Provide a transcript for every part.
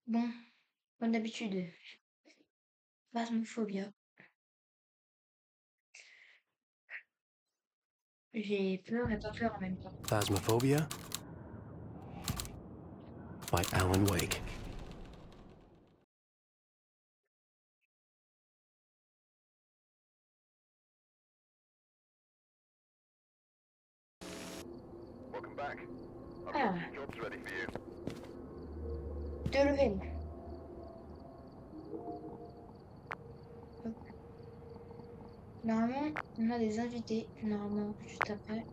Bon, comme d'habitude, phasmophobia. J'ai peur et pas peur en même temps. Phasmophobia by Alan Wake. Welcome back. I've got Ah, some jobs ready for you. 2 levels. Hop. Normalement, on a des invités. Normalement, juste après.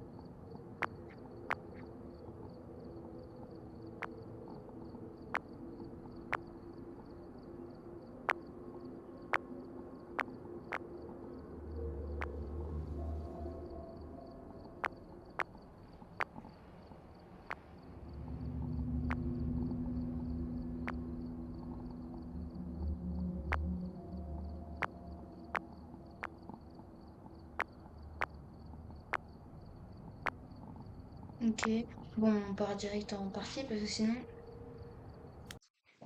Ok. Bon, on part direct en partie parce que sinon,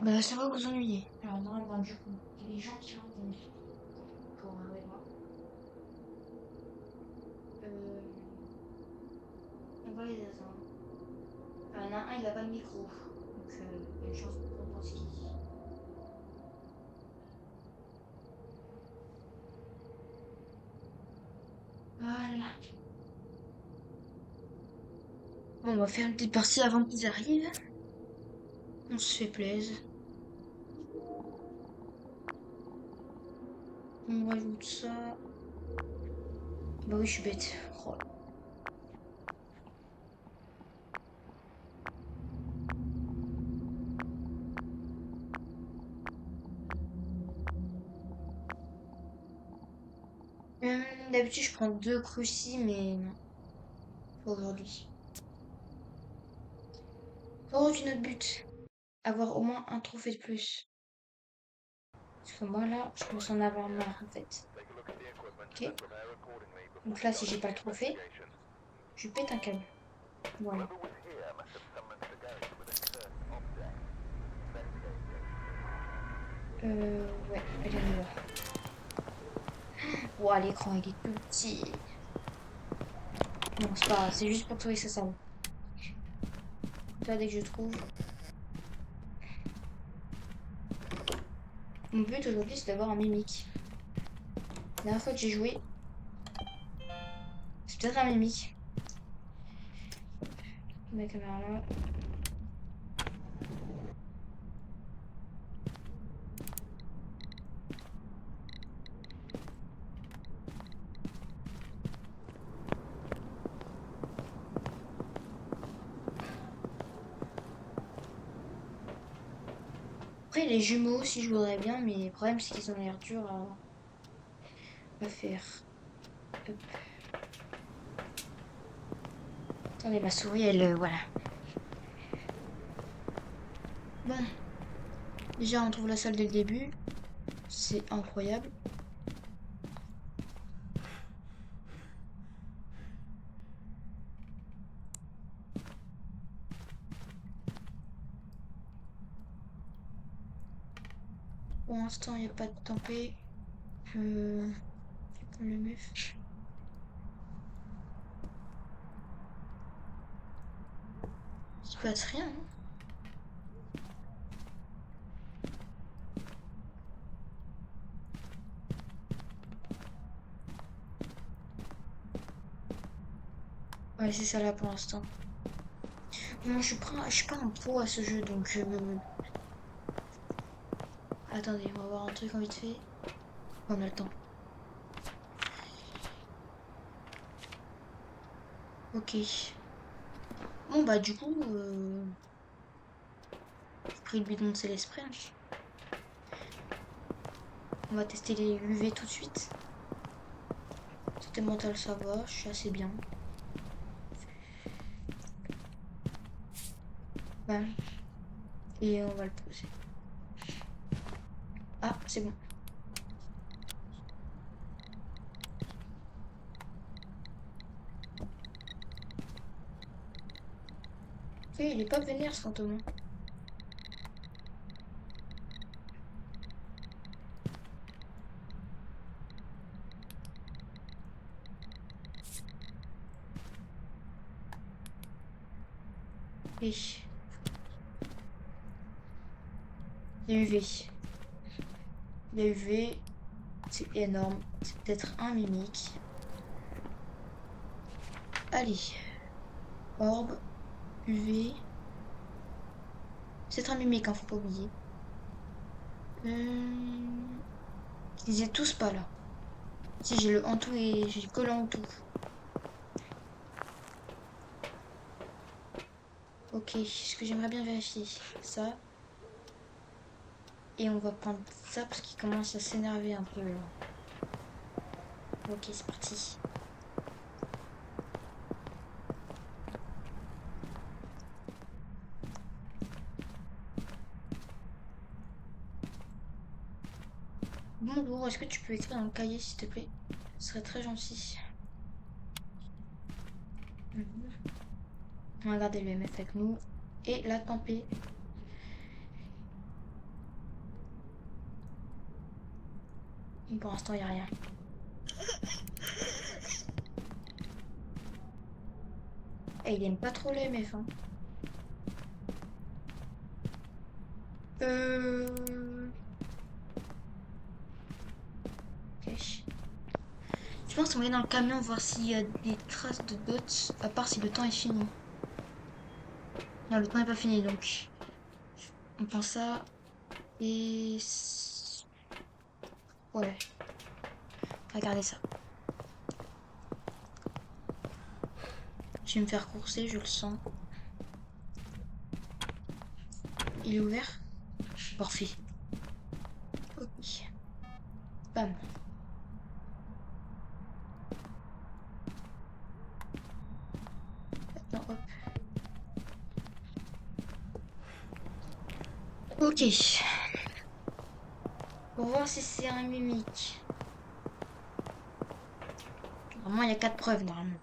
bah, ça va vous ennuyer. Alors, normalement, du coup, il y a des gens qui rencontrent pour avec moi. On va les attendre. Enfin, il y en a un, il a pas de micro. Donc, il y a une chance pour comprendre ce qu'il dit. Voilà. Bon, on va faire une petite partie avant qu'ils arrivent. On se fait plaisir. On rajoute ça. Bah oui, je suis bête. Oh. D'habitude, je prends 2 crucis, mais non, pas aujourd'hui. Aujourd'hui, notre but, avoir au moins un trophée de plus. Parce que moi, là, je commence à en avoir marre, en fait. Take a look at the equipment Ok. and prepare accordingly before Donc là, you si dive j'ai into pas the le trophée, investigation. je pète un câble. Voilà. Whoever was here must have summoned the garage with a certain object. Investigate Ouais, allez, on y va. Ouah, l'écran, il est tout petit. Non, c'est pas grave, c'est juste pour trouver ça sale. Là, dès que je trouve. Mon but aujourd'hui, c'est d'avoir un mimique. La dernière fois que j'ai joué, c'est peut-être un mimique. Ma caméra là. Après, les jumeaux aussi, je voudrais bien, mais le problème, c'est qu'ils ont l'air durs à faire. Hop. Attendez, ma souris, elle, voilà. Bon, déjà, on trouve la salle dès le début. C'est incroyable. Pour l'instant, il n'y a pas de tempête. Comme le meuf. Il se passe rien, hein. Ouais, c'est ça là pour l'instant. Moi, je suis pas un pro à ce jeu, donc attendez, on va voir un truc en vite fait. On a le temps. Ok. Bon, bah, du coup, j'ai pris le bidon de Célesprit, hein. On va tester les UV tout de suite. Santé mentale, ça va, je suis assez bien. Bam. Et on va le poser. Ah, c'est bon. Ok, il est pas vénère ce fantôme, hein. Et il y a UV. Il y a UV. C'est énorme. C'est peut-être un mimique. Allez. Orbe. UV. C'est un mimique, hein, faut pas oublier. Ils étaient tous pas là. Si j'ai le Hantou et j'ai que le Hantou. Ok, ce que j'aimerais bien vérifier, ça. Et on va prendre ça parce qu'il commence à s'énerver un peu là. Ok, c'est parti. Bonjour, est-ce que tu peux écrire dans le cahier s'il te plaît? Ce serait très gentil. On va garder le MF avec nous. Et la tempête. Pour l'instant, il n'y a rien. Et il aime pas trop les MF. Hein. Ok. Je pense qu'on va aller dans le camion voir s'il y a des traces de bots, à part si le temps est fini. Non, le temps n'est pas fini, donc on prend ça et... Ouais, regardez ça. Je vais me faire courser, je le sens. Il est ouvert? Parfait. Ok. Bam. Maintenant, hop. Ok. Pour voir si c'est un mimique. Normalement, il y a 4 preuves, normalement.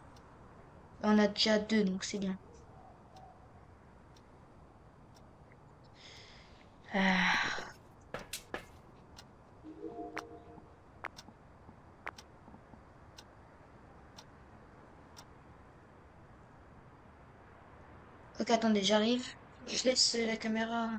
On a déjà 2, donc c'est bien. Ah. Ok, attendez, j'arrive. Je laisse la caméra.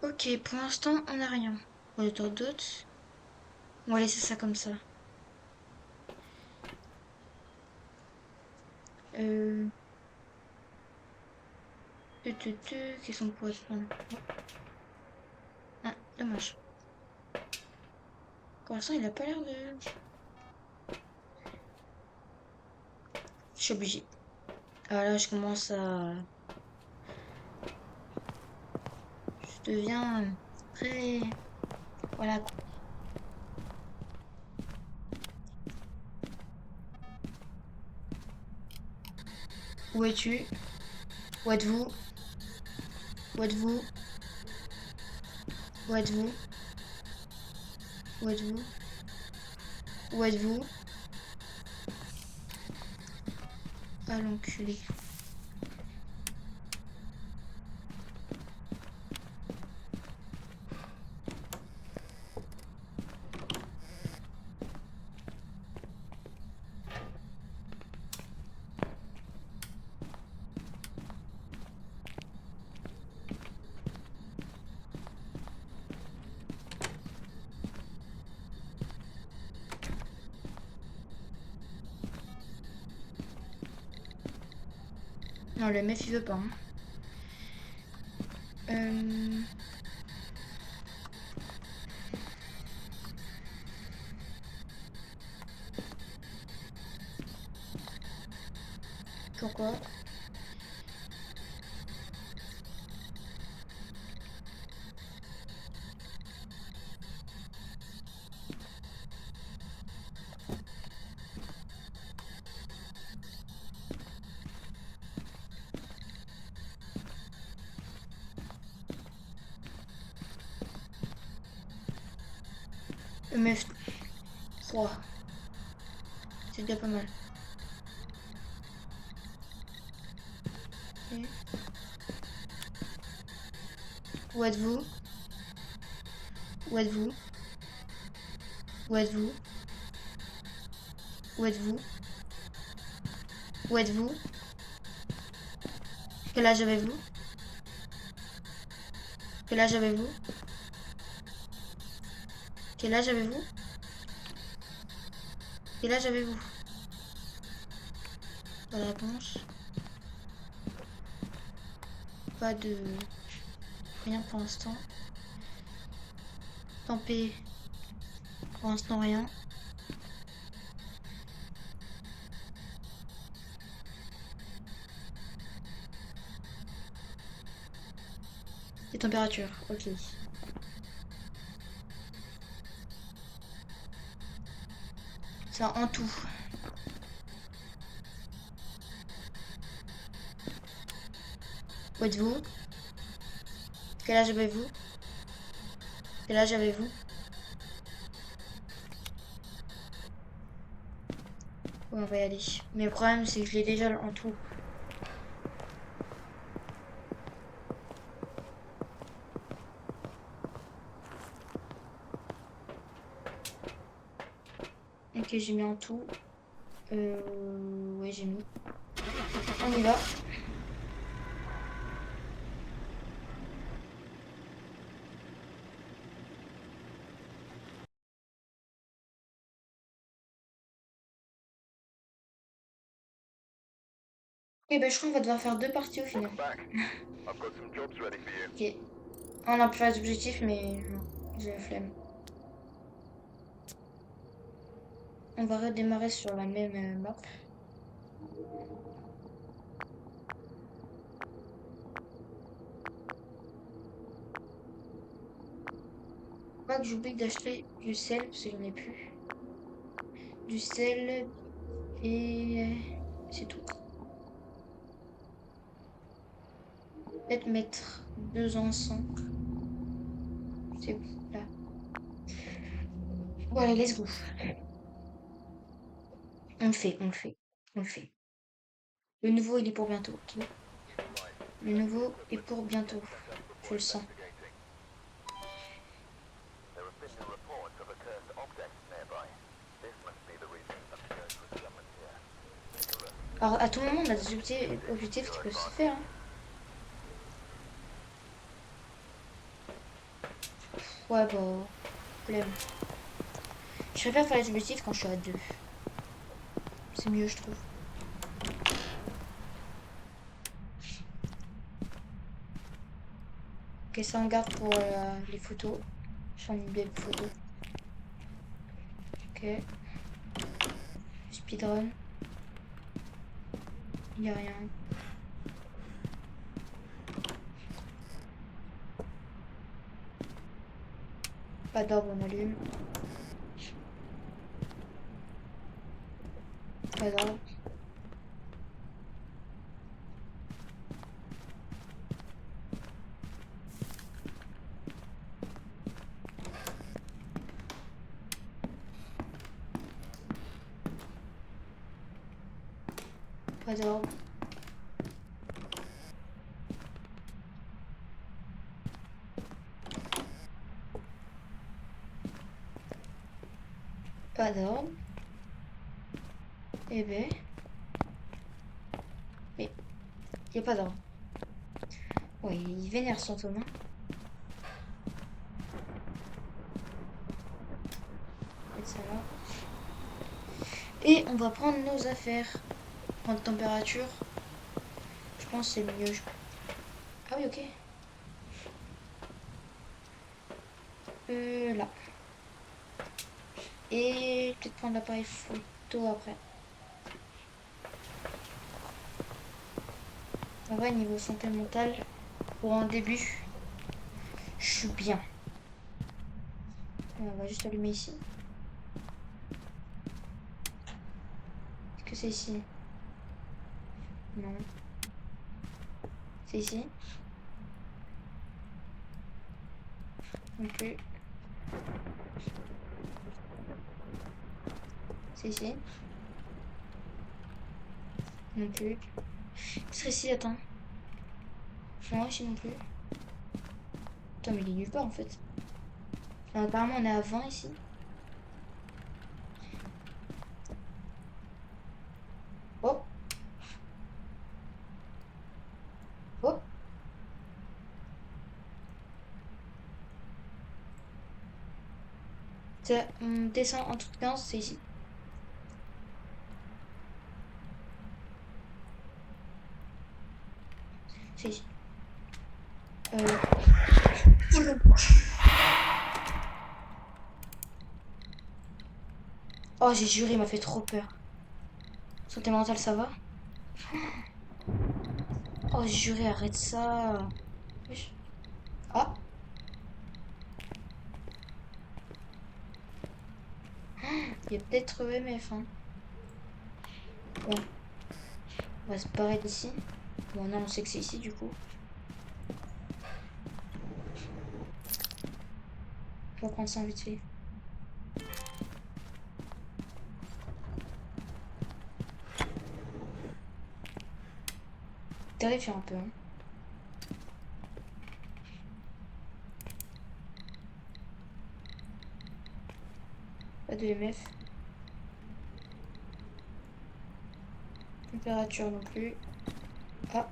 Ok, pour l'instant, on n'a rien. On a d'autres. On va laisser ça comme ça. Euh... Qu'est-ce qu'on pourrait prendre? Ah, dommage. Pour l'instant, il a pas l'air de... Je suis obligée. Ah là, je commence à... Je deviens très... Voilà. Où es-tu? Où êtes-vous? Où êtes-vous? Où êtes-vous? Où êtes-vous? Où êtes-vous? Ah l'enculé. Non, le mec il veut pas. Hein. Euh... Pourquoi? EMF3. C'est déjà pas mal. Ok. Où êtes-vous? Où êtes-vous? Où êtes-vous? Où êtes-vous? Où êtes-vous? Quel âge avez-vous? Quel âge avez-vous? Quel âge avez-vous? Quel âge avez-vous? Pas de réponse. Pas de... Rien pour l'instant. Tant pis. Pour l'instant, rien. Les températures, ok. Ça en tout. Où êtes-vous? Quel âge avez-vous? Quel âge avez-vous? Ouais, on va y aller. Mais le problème, c'est que je l'ai déjà en tout. Ok, j'ai mis en tout. Ouais, j'ai mis. On y va. Et ben, je crois qu'on va devoir faire 2 parties au final. Back. I've got some jobs ready for you. Ok. On a pu faire des objectifs, mais non, j'ai la flemme. On va redémarrer sur la même map. Pas que j'oublie d'acheter du sel, parce que j'en ai plus. Du sel et c'est tout. Peut-être mettre 2 ensemble. C'est bon, là. Bon, allez, let's go. On le fait, on le fait, on le fait. Le nouveau, il est pour bientôt, ok? Le nouveau est pour bientôt. Je le sens. There have been new reports of a cursed object nearby. This must be the reason a curse was summoned here. Take a look. Alors, à tout moment, on a des objectifs qui peuvent se faire. Hein. Ouais, bah, flemme. Je préfère faire les objectifs quand je suis à 2. C'est mieux, je trouve. Ok, ça on garde pour les photos. J'en ai une belle photo. Ok. Speedrun. Il n'y a rien. Pas d'orbe, on allume. Pas d'orbe. Pas d'orbe. Pas d'orbe. Eh ben. Mais il n'y a pas d'orbe. Ouais, il vénère son Thomas. Mettre ça là. Et on va prendre nos affaires. Prendre température. Je pense que c'est mieux. Ah oui, ok. Là. Et peut-être prendre l'appareil photo après. En vrai, niveau santé mentale, pour un début, je suis bien. On va juste allumer ici. Est-ce que c'est ici? Non. C'est ici? Non plus. C'est ici. Non plus. C'est ici, attends. Non, ici non plus. Attends, mais il est nulle part en fait. Enfin, apparemment, on est à 20 ici. Oh. Oh. On descend en toute 15, c'est ici. C'est ici. Oh, j'ai juré, il m'a fait trop peur. Santé mentale, ça va? Oh, j'ai juré, arrête ça. Wesh. Ah. Il y a peut-être EMF, hein. Bon. On va se barrer d'ici. Bon, non, on sait que c'est ici, du coup. On va prendre ça vite fait. Terrifiant un peu, hein. Pas de EMF. Température non plus. Ah.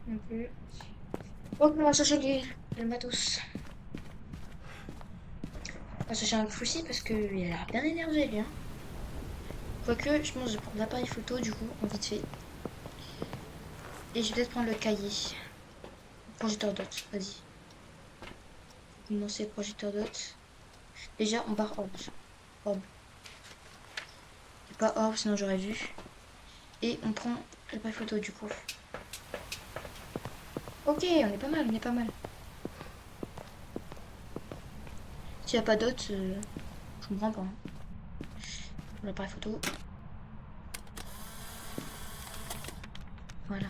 Non plus. Ok, on va chercher le matos. On va chercher un Fusil parce qu'il a l'air bien énervé, lui, hein. Quoique, je pense que je vais prendre l'appareil photo, du coup, en vite fait. Et je vais peut-être prendre le cahier. Projecteur dot, vas-y. Commencer projecteur dot. Déjà, on barre orb. Orb. Pas orb, sinon j'aurais vu. Et on prend l'appareil photo, du coup. Ok, on est pas mal, on est pas mal. S'il n'y a pas d'autres, je comprends pas, hein. L'appareil photo. Voilà.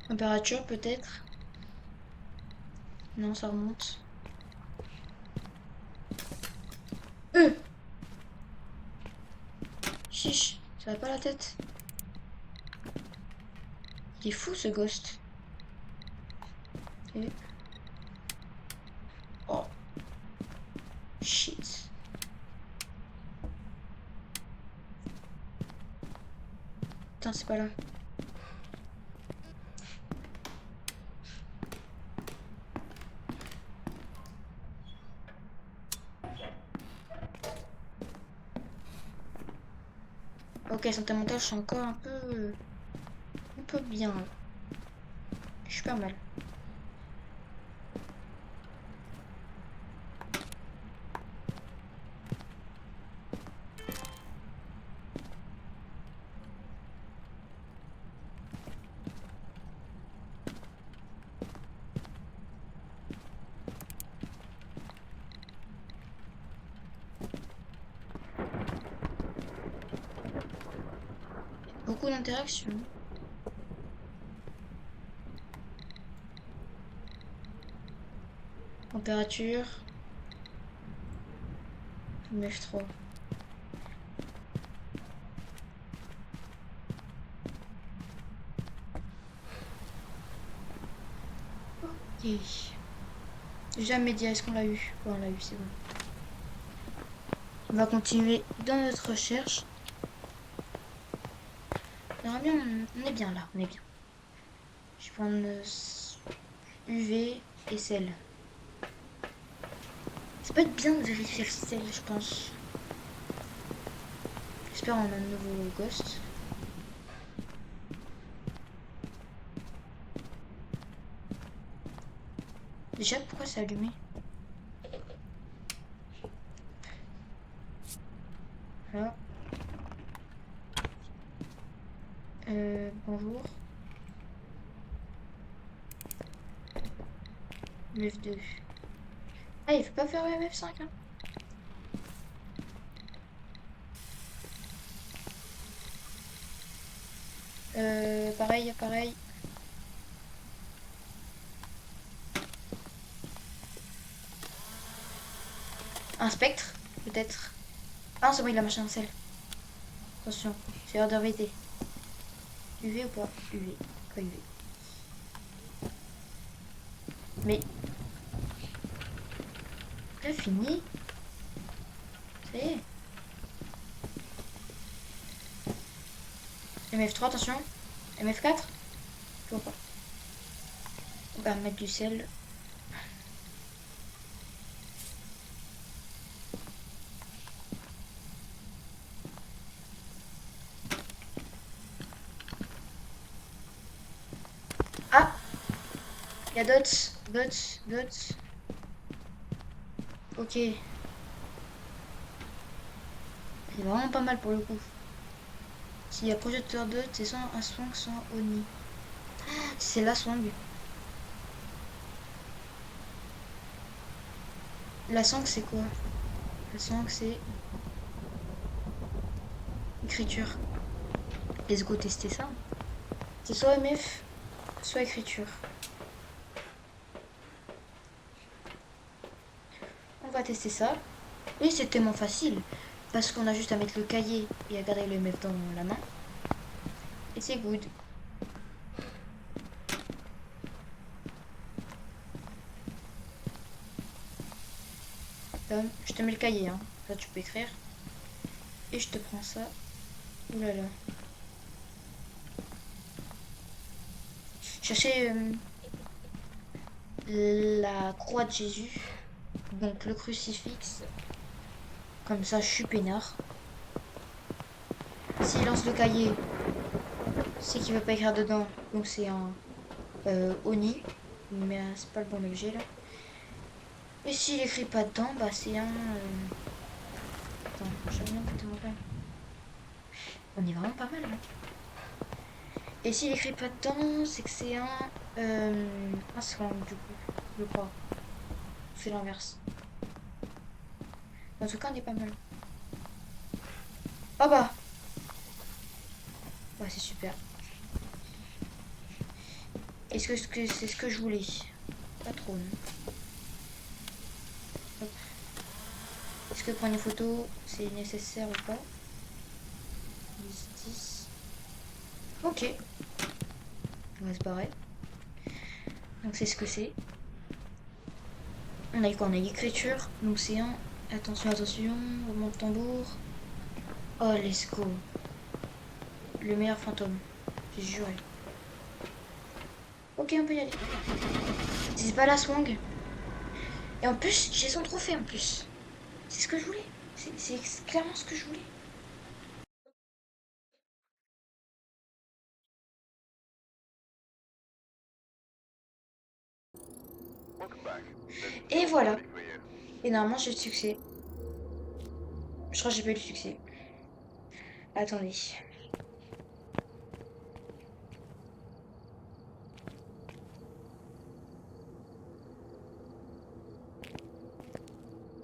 Température peut-être. Non, ça remonte. Chiche, ça va pas la tête. Il est fou ce ghost. Et... Oh. Shit. Putain, c'est pas là. Ok, santé mentale, je suis encore un peu bien. Je suis pas mal. Beaucoup d'interactions. Température. F3. Ok. Jamais dit, est-ce qu'on l'a eu? Bon, on l'a eu, c'est bon. On va continuer dans notre recherche. On est bien, on est bien là, on est bien. Je vais prendre UV et sel. Ça peut être bien de vérifier le sel, je pense. J'espère on a un nouveau ghost. Déjà, pourquoi c'est allumé? Voilà. Bonjour. MF2. Ah, il faut pas faire MF5, hein. Pareil, pareil. Un spectre, peut-être. Ah, c'est bon, il a machin en sel. Attention, c'est l'heure de vérité. UV ou pas? UV. Pas UV. Mais, là, fini. Ça y est. MF3, attention. MF4? Toujours pas. On va mettre du sel. Ah! Il y a dots. Dots. Dots. Ok. C'est vraiment pas mal pour le coup. S'il y a projecteur 2, c'est soit un swang, soit un Oni. C'est la swang. La swang, c'est quoi? La swang, c'est écriture. Let's go tester ça. C'est soit MF, soit écriture. On va tester ça. Oui, c'est tellement facile. Parce qu'on a juste à mettre le cahier et à garder le MF dans la main. Et c'est good. Je te mets le cahier, hein. Ça, tu peux écrire. Et je te prends ça. Ouh là là. Cherchez la croix de Jésus. Donc le crucifix. Comme ça, je suis peinard. S'il lance le cahier, c'est qu'il va pas écrire dedans. Donc c'est un Oni. Mais c'est pas le bon objet là. Et s'il écrit pas dedans, bah c'est un... Attends, j'aime bien péter mon plein. On est vraiment pas mal là. Et s'il écrit pas dedans, c'est que c'est un slang du coup. Je crois. C'est l'inverse. En tout cas, on est pas mal. Ah bah! Ouais, c'est super. Est-ce que c'est ce que je voulais? Pas trop, non. Hop. Est-ce que prendre une photo, c'est nécessaire ou pas? 10. Ok. On va se barrer. Donc c'est ce que c'est. On a eu quoi? On a eu l'écriture. Donc c'est un... Attention, attention. Roulement de tambour. Oh, let's go. Le meilleur fantôme. J'ai juré. Ok, on peut y aller. C'est pas la swang. Et en plus, j'ai son trophée en plus. C'est ce que je voulais. C'est clairement ce que je voulais. Welcome back. There's some Et jobs voilà. ready for you. Et normalement, j'ai le succès. Je crois que j'ai pas eu le succès. Attendez.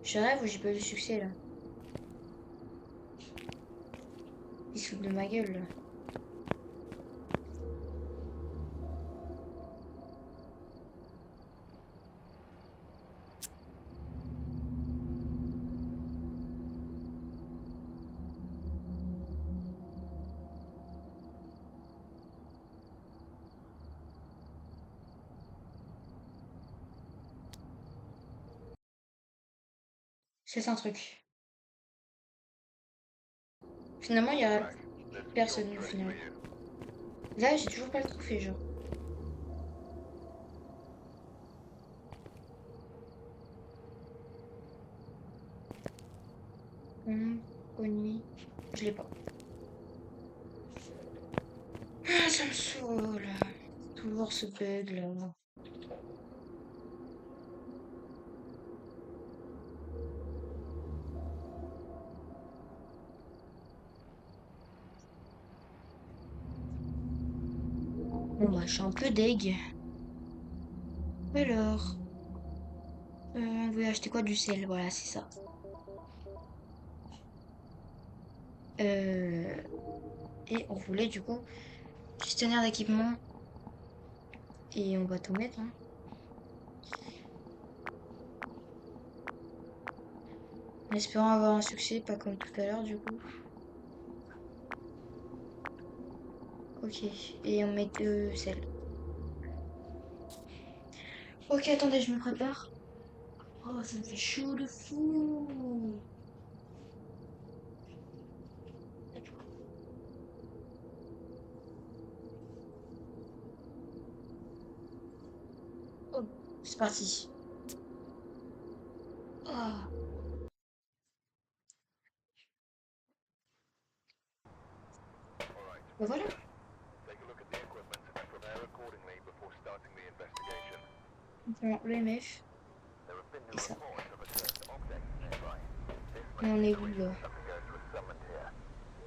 Je rêve ou j'ai pas eu le succès là? Il se fout de ma gueule là. C'est un truc. Finalement, il y a Back. There's some personne jobs au ready for final. you. Là, j'ai toujours pas le trophée, genre. Oni. Je l'ai pas. Ah, ça me saoule. Toujours ce bug là. Bon bah je suis un peu deg. Alors, on veut acheter quoi? Du sel, voilà c'est ça. Et on voulait du coup gestionnaire d'équipement. Et on va tout mettre. Hein. En espérant avoir un succès, pas comme tout à l'heure du coup. Ok, et on met de sel. Ok, attendez, je me prépare. Oh, ça me fait chaud de fou. Oh, c'est parti. Ah, bah voilà. Take a look at the equipment and prepare accordingly before starting the investigation. Bon, le MF. There have been Et new ça. reports of a cursed object nearby. This Et may on be est the où reason là? something ghost was summoned here.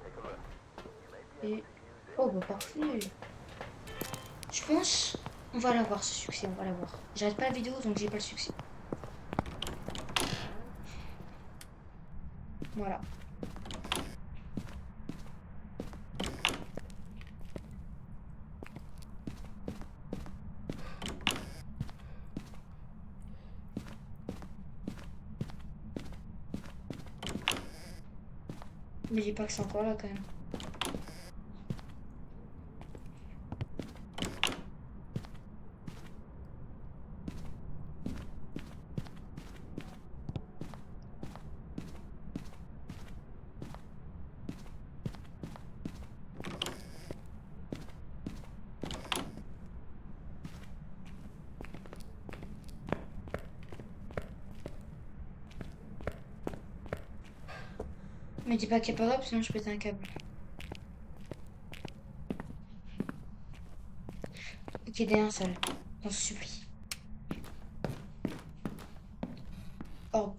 Take a look. You may be able Et... to use it Oh, to bah your parfait. advantage. Je pense... On va l'avoir ce succès, on va l'avoir. J'arrête pas la vidéo donc j'ai pas le succès. Voilà. Mais j'ai pas que c'est encore là quand même. Mais dis pas qu'il n'y a pas d'op, sinon je pète un câble. Ok, derrière salle. On se supplie. Oh.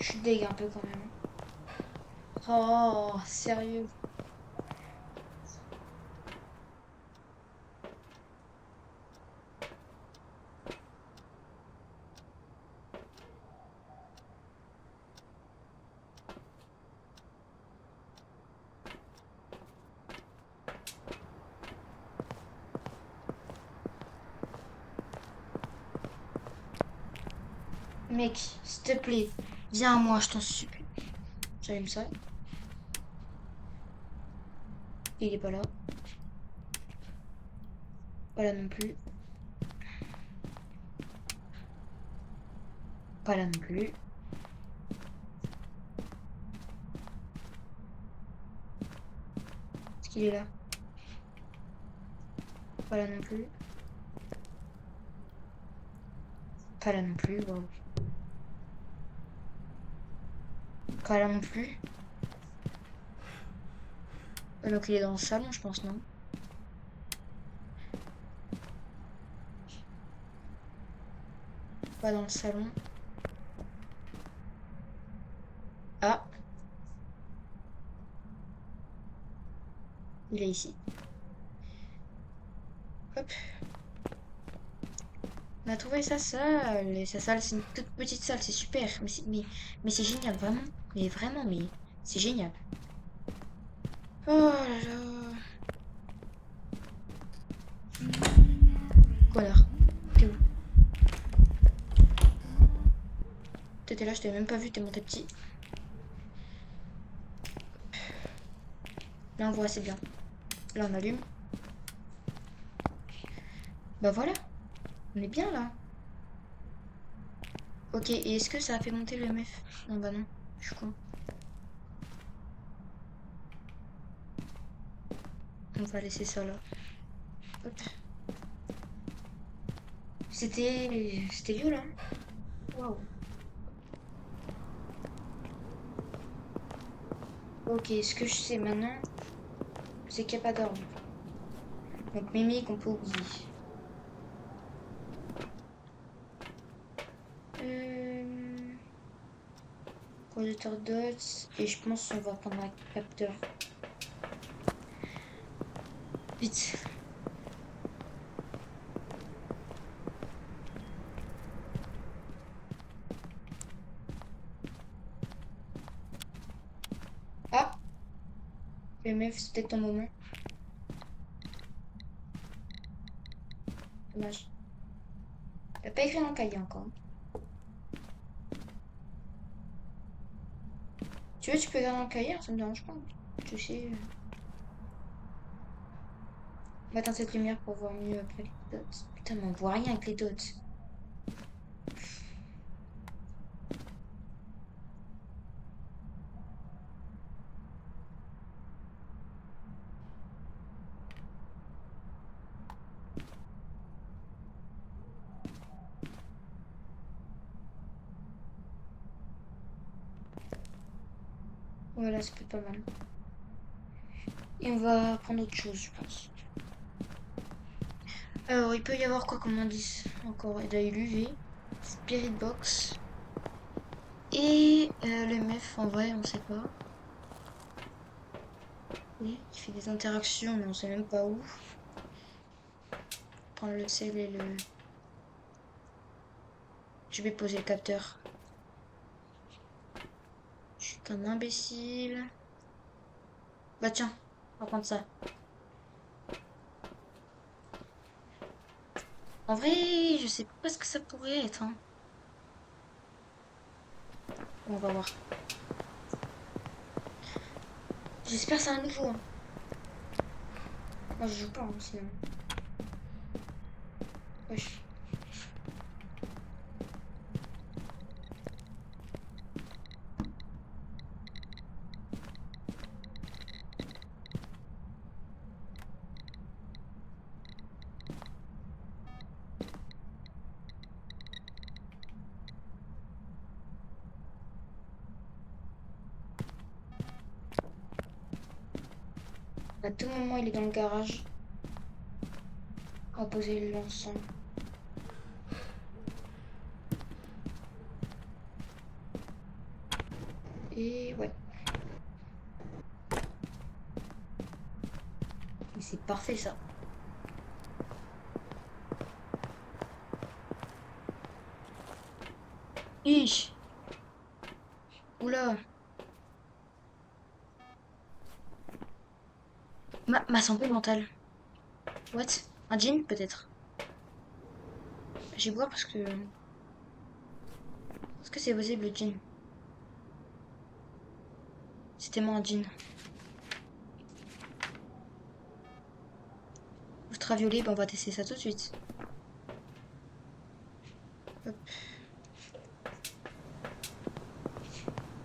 Je suis deg un peu quand même. Oh, sérieux. Mec, s'il te plaît, viens à moi, je t'en supplie. J'allume ça. Il est pas là. Pas là non plus. Pas là non plus. Est-ce qu'il est là? Pas là non plus. Pas là non plus, wow. Pas là non plus. Donc il est dans le salon, je pense, non? Pas dans le salon. Ah, il est ici. Hop. On a trouvé sa salle. Et sa salle, c'est une toute petite salle, c'est super. Mais c'est génial, vraiment. Mais c'est génial. Oh là là. Quoi là? T'es où? T'étais là, je t'avais même pas vu, t'es monté petit. Là on voit assez bien. Là on allume. Bah voilà. On est bien là. Ok, et est-ce que ça a fait monter le MF? Non bah non, je suis con. On va laisser ça là. Hop. C'était lieu là. Waouh. Ok, ce que je sais maintenant, c'est sais qu'il n'y a pas d'ordre. Donc mimique, on peut oublier. Projecteur dots. Et je pense qu'on va prendre un capteur. Vite. Ah! Le meuf, c'est peut-être ton moment. Dommage. T'as pas écrit dans le cahier encore. Tu veux, tu peux écrire dans le cahier, ça me dérange pas. Tu sais. On va éteindre cette lumière pour voir mieux après les dots. Putain, mais on voit rien avec les dots. Voilà, ça peut être pas mal. Et on va prendre autre chose, je pense. Alors, il peut y avoir quoi comme indice encore? Il y a l'UV, Spirit Box. Et le MEF, en vrai, on sait pas. Oui, il fait des interactions, mais on sait même pas où. Prendre le sel et le... Je vais poser le capteur. Je suis qu'un imbécile. Bah tiens, on va prendre ça. En vrai, je sais pas ce que ça pourrait être. Hein. On va voir. J'espère que c'est un nouveau. Hein. Moi, je joue pas, hein, sinon. Wesh. À tout moment, il est dans le garage. On va poser l'encens. Et ouais. Mais c'est parfait ça. Ich. Oula. Ma santé mentale. What? Un jean peut-être? J'ai boire parce que... Est-ce que c'est possible le jean? C'était moi un jean. Ultraviolet, bah on va tester ça tout de suite. Hop.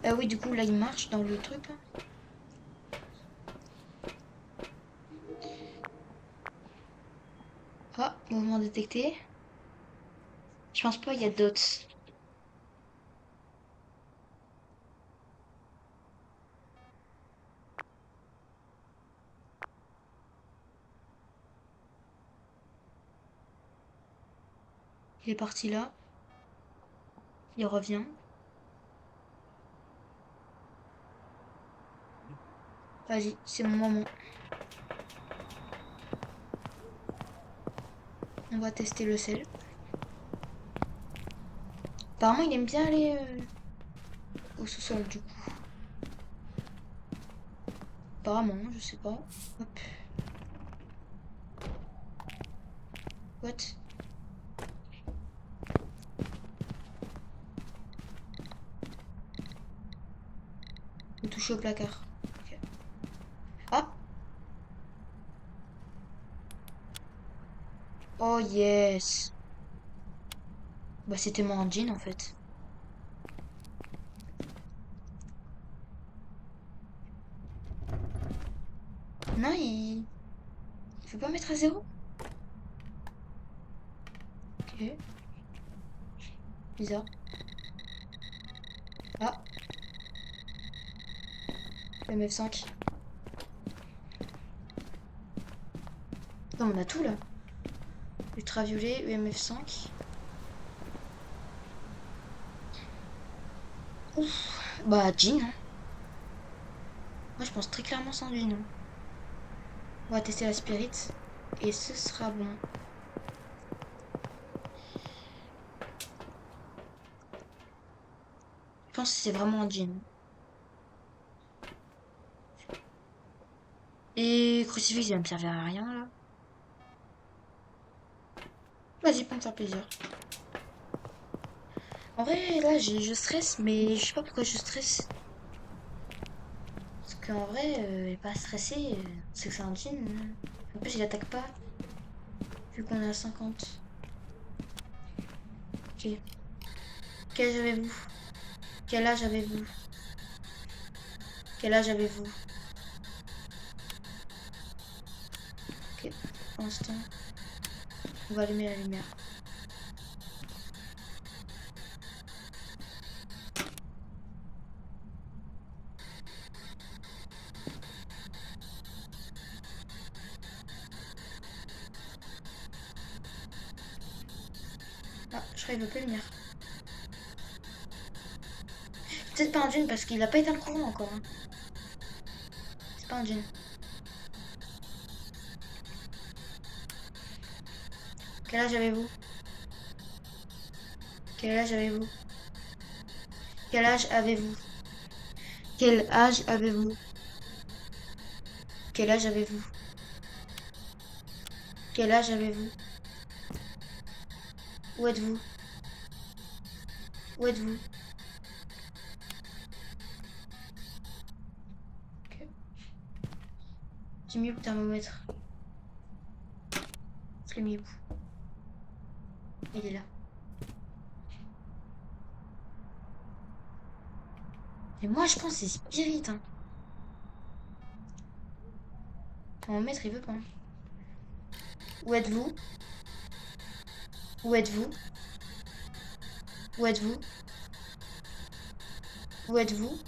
Ah oui, du coup, là, il marche dans le truc, là. Ah, mouvement détecté. Je pense pas, il y a d'autres. Il est parti là. Il revient. Vas-y, c'est mon moment. On va tester le sel. Apparemment, il aime bien aller au sous-sol, du coup. Apparemment, je sais pas. Hop. What? Faut toucher au placard. Ok. Ah! Oh yes! Bah c'était mon jean en fait. Non, il faut pas mettre à zéro? Ok. Bizarre. Ah! MF5. Non, on a tout là. Ultraviolet, UMF5. Ouf. Bah, jean, hein. Moi, je pense très clairement sans jean. Hein. On va tester la spirit. Et ce sera bon. Je pense que c'est vraiment un jean. Et crucifix, il va me servir à rien là. Vas-y, pour me faire plaisir. En vrai, là, je stresse, mais je sais pas pourquoi je stresse. Parce qu'en vrai, il est pas stressé. C'est que c'est un jean. En plus, il attaque pas. Vu qu'on est à 50. Ok. Quel âge avez-vous? Quel âge avez-vous? Quel âge avez-vous? Ok. Pour l'instant, on va allumer la lumière. Ah, je crois qu'il veut plus venir. Peut-être pas un jean parce qu'il a pas éteint le courant encore. Hein. C'est pas un jean. Quel âge avez-vous? Quel âge avez-vous? Quel âge avez-vous? Quel âge avez-vous? Quel âge avez-vous? Quel âge avez-vous? Où êtes-vous? Où êtes-vous? Ok. J'ai mis où le thermomètre? Je l'ai mis où? Il est là. Et moi, je pense que c'est Spirit. Hein. Thermomètre, il veut pas. Hein. Où êtes-vous? Où êtes-vous? Où êtes-vous? Où êtes-vous?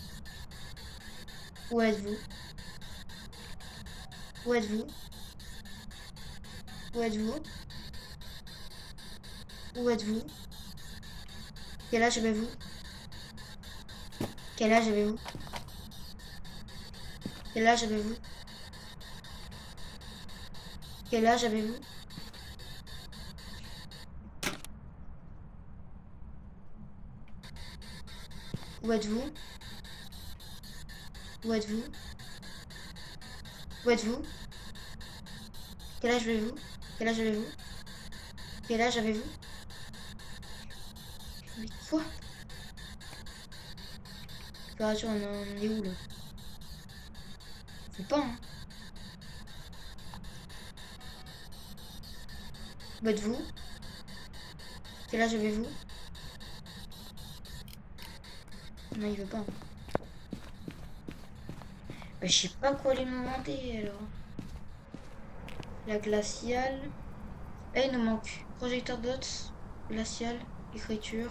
Où êtes-vous? Où êtes-vous? Où êtes-vous? Où êtes-vous? Quel âge avez-vous? Quel âge avez-vous? Quel âge avez-vous? Quel âge avez-vous? Où êtes-vous? Où êtes-vous? Où êtes-vous? Quel âge avez-vous? Quel âge avez-vous? Quel âge avez-vous? Mais quoi? Température, on est où là? C'est pas, hein? Où êtes-vous? Quel âge avez-vous? Non, il veut pas. Hein. Bah, je sais pas quoi lui demander alors. La glaciale. Eh, il nous manque projecteur dots, glacial, écriture.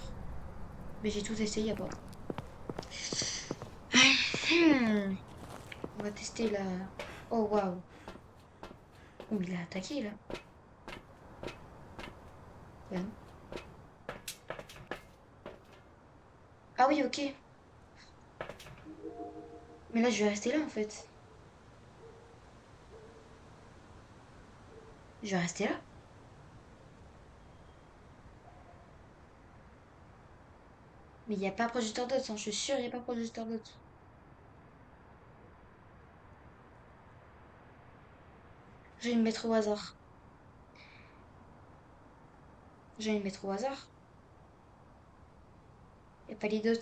Mais j'ai tout essayé, y a pas. On va tester la. Oh waouh. Oh, il a attaqué là. Ouais. Ah oui, ok. Mais là, je vais rester là en fait. Je vais rester là. Mais il n'y a pas projecteur dots, hein. Je suis sûre, il n'y a pas projecteur dots. Je vais le mettre au hasard. Je vais le mettre au hasard. Il n'y a pas les dots.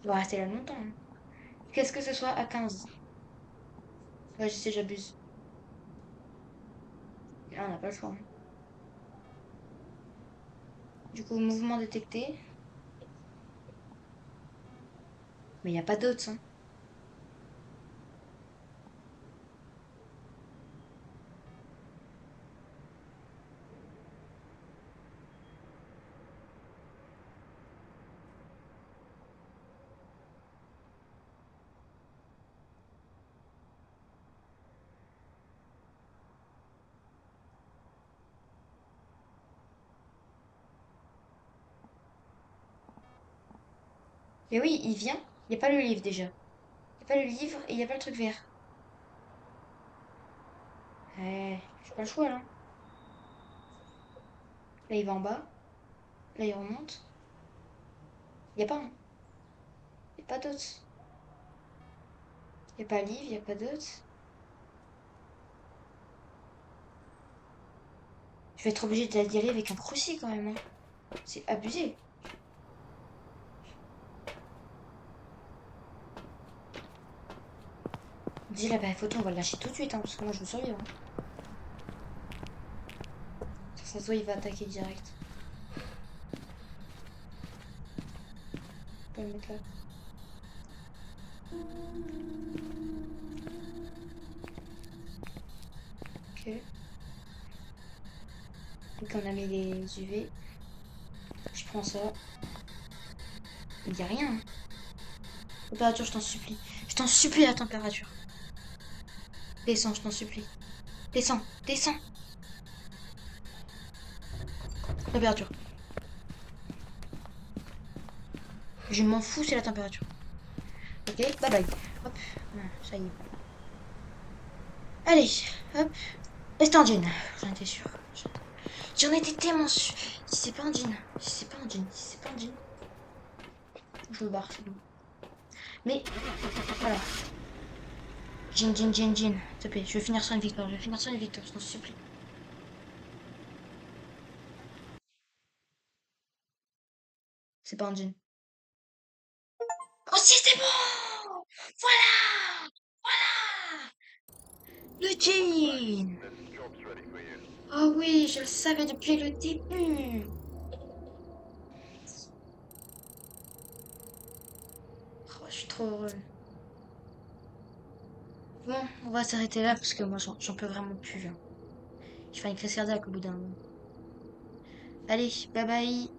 Je vais rester là longtemps. Hein. Qu'est-ce que ce soit à 15? Ouais, je sais, j'abuse. Là, on n'a pas le choix. Hein. Du coup, mouvement détecté. Mais il n'y a pas d'autres. Hein. Mais oui, il vient. Il n'y a pas le livre déjà. Il n'y a pas le livre et il n'y a pas le truc vert. J'ai pas le choix là. Là, il va en bas. Là, il remonte. Il n'y a pas, hein. Il n'y a pas d'autres. Il n'y a pas livre, il n'y a pas d'autres. Je vais être obligée d'y aller avec un crochet quand même, hein. C'est abusé. Dis là, bah, photo, on va le lâcher tout de suite, hein, parce que moi je veux survivre, hein. Ça se voit, il va attaquer direct. Je peux le mettre là. Ok. Donc on a mis les UV. Je prends ça. Il n'y a rien, hein. Température, je t'en supplie. Je t'en supplie la température. Descends, je t'en supplie. Descends, descends. Température. Je m'en fous, c'est la température. Ok, bye bye. Hop, ça y est. Allez, hop. Reste en jean. J'en étais sûre. J'en étais tellement sûre. Si c'est pas un jean. Si c'est pas un jean. Si c'est pas un jean. Je me barre, c'est bon. Mais, voilà. Jean, jean, jean, jean. S'il te plaît, je vais finir sur une victoire. Je vais finir sur une victoire, je t'en supplie. C'est pas un jean. Oh si, c'est bon! Voilà! Voilà! Le jean! This job's ready for you. Oh oui, je le savais depuis le début. Oh, je suis trop heureuse. Bon, on va s'arrêter là parce que moi j'en peux vraiment plus, hein. Je fais une crise cardiaque au bout d'un moment. Allez, bye bye.